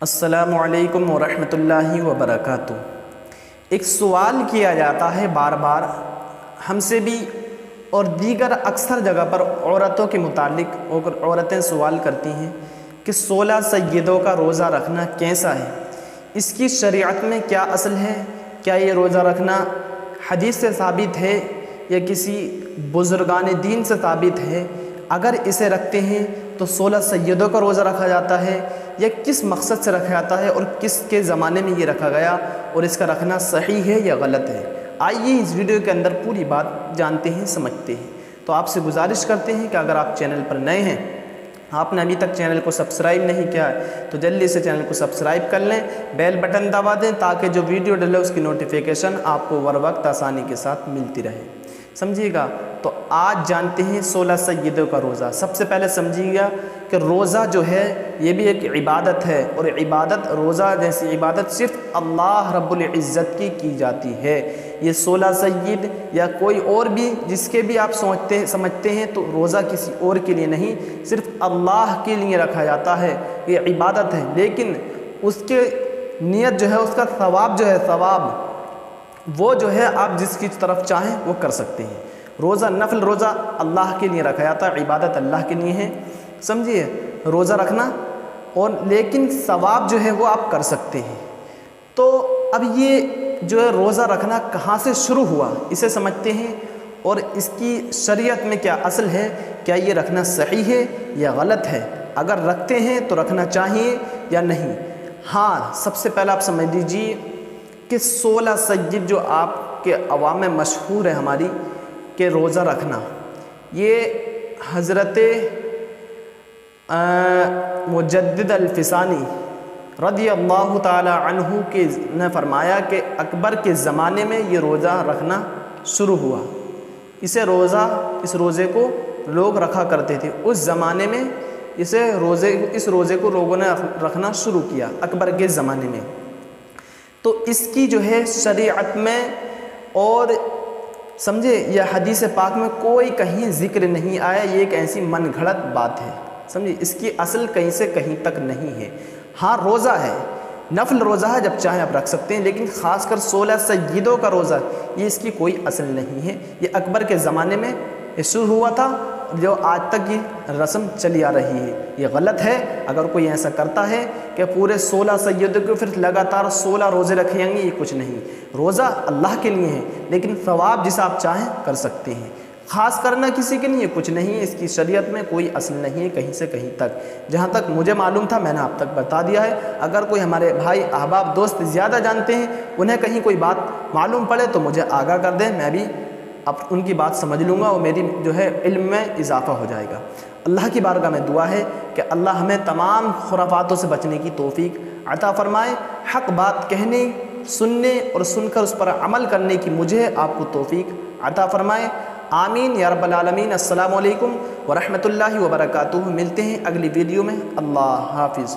السلام علیکم ورحمۃ اللہ وبرکاتہ۔ ایک سوال کیا جاتا ہے بار بار ہم سے بھی اور دیگر اکثر جگہ پر عورتوں کے متعلق عورتیں سوال کرتی ہیں کہ 16 سیدوں کا روزہ رکھنا کیسا ہے، اس کی شریعت میں کیا اصل ہے، کیا یہ روزہ رکھنا حدیث سے ثابت ہے یا کسی بزرگان دین سے ثابت ہے، اگر اسے رکھتے ہیں تو 16 سیدوں کا روزہ رکھا جاتا ہے یا کس مقصد سے رکھا جاتا ہے اور کس کے زمانے میں یہ رکھا گیا اور اس کا رکھنا صحیح ہے یا غلط ہے۔ آئیے اس ویڈیو کے اندر پوری بات جانتے ہیں، سمجھتے ہیں۔ تو آپ سے گزارش کرتے ہیں کہ اگر آپ چینل پر نئے ہیں، آپ نے ابھی تک چینل کو سبسکرائب نہیں کیا ہے تو جلدی سے چینل کو سبسکرائب کر لیں، بیل بٹن دبا دیں تاکہ جو ویڈیو ڈلے اس کی نوٹیفیکیشن آپ کو ہر وقت آسانی کے ساتھ ملتی رہے۔ سمجھیے گا، تو آج جانتے ہیں 16 سیدوں کا روزہ۔ سب سے پہلے سمجھیے گا کہ روزہ جو ہے یہ بھی ایک عبادت ہے، اور عبادت روزہ جیسی عبادت صرف اللہ رب العزت کی جاتی ہے۔ یہ 16 سید یا کوئی اور بھی جس کے بھی آپ سمجھتے ہیں تو روزہ کسی اور کے لیے نہیں، صرف اللہ کے لیے رکھا جاتا ہے، یہ عبادت ہے۔ لیکن اس کے نیت جو ہے، اس کا ثواب جو ہے، ثواب وہ جو ہے آپ جس کی طرف چاہیں وہ کر سکتے ہیں۔ روزہ نفل روزہ اللہ کے لیے رکھا جاتا ہے، عبادت اللہ کے لیے ہے، سمجھیے روزہ رکھنا، اور لیکن ثواب جو ہے وہ آپ کر سکتے ہیں۔ تو اب یہ جو ہے روزہ رکھنا کہاں سے شروع ہوا اسے سمجھتے ہیں، اور اس کی شریعت میں کیا اصل ہے، کیا یہ رکھنا صحیح ہے یا غلط ہے، اگر رکھتے ہیں تو رکھنا چاہیے یا نہیں۔ ہاں، سب سے پہلے آپ سمجھ لیجیے کہ 16 سید جو آپ کے عوام میں مشہور ہے ہماری کہ روزہ رکھنا، یہ حضرت مجدد الفسانی رضی اللہ تعالی عنہ نے فرمایا کہ اکبر کے زمانے میں یہ روزہ رکھنا شروع ہوا۔ اس روزے کو لوگ رکھا کرتے تھے اس زمانے میں، اس روزے کو لوگوں نے رکھنا شروع کیا اکبر کے زمانے میں۔ تو اس کی جو ہے شریعت میں اور سمجھے یا حدیث پاک میں کوئی کہیں ذکر نہیں آیا، یہ ایک ایسی من گھڑت بات ہے، سمجھے اس کی اصل کہیں سے کہیں تک نہیں ہے۔ ہاں، روزہ ہے، نفل روزہ ہے، جب چاہیں آپ رکھ سکتے ہیں، لیکن خاص کر 16 سیدوں کا روزہ یہ اس کی کوئی اصل نہیں ہے۔ یہ اکبر کے زمانے میں یہ شروع ہوا تھا، جو آج تک یہ رسم چلی آ رہی ہے۔ یہ غلط ہے اگر کوئی ایسا کرتا ہے کہ پورے 16 سیدوں کو پھر لگاتار 16 روزے رکھیں گے، یہ کچھ نہیں۔ روزہ اللہ کے لیے ہے، لیکن ثواب جسا آپ چاہیں کر سکتے ہیں، خاص کرنا کسی کے لیے کچھ نہیں ہے۔ اس کی شریعت میں کوئی اصل نہیں ہے کہیں سے کہیں تک۔ جہاں تک مجھے معلوم تھا میں نے آپ تک بتا دیا ہے۔ اگر کوئی ہمارے بھائی احباب دوست زیادہ جانتے ہیں، انہیں کہیں کوئی بات معلوم پڑے تو مجھے آگاہ کر دیں، میں بھی اب ان کی بات سمجھ لوں گا اور میری جو ہے علم میں اضافہ ہو جائے گا۔ اللہ کی بارگاہ میں دعا ہے کہ اللہ ہمیں تمام خرافاتوں سے بچنے کی توفیق عطا فرمائے، حق بات کہنے، سننے اور سن کر اس پر عمل کرنے کی مجھے آپ کو توفیق عطا فرمائے، آمین یا رب العالمین۔ السلام علیکم ورحمۃ اللہ وبرکاتہ۔ ملتے ہیں اگلی ویڈیو میں، اللہ حافظ۔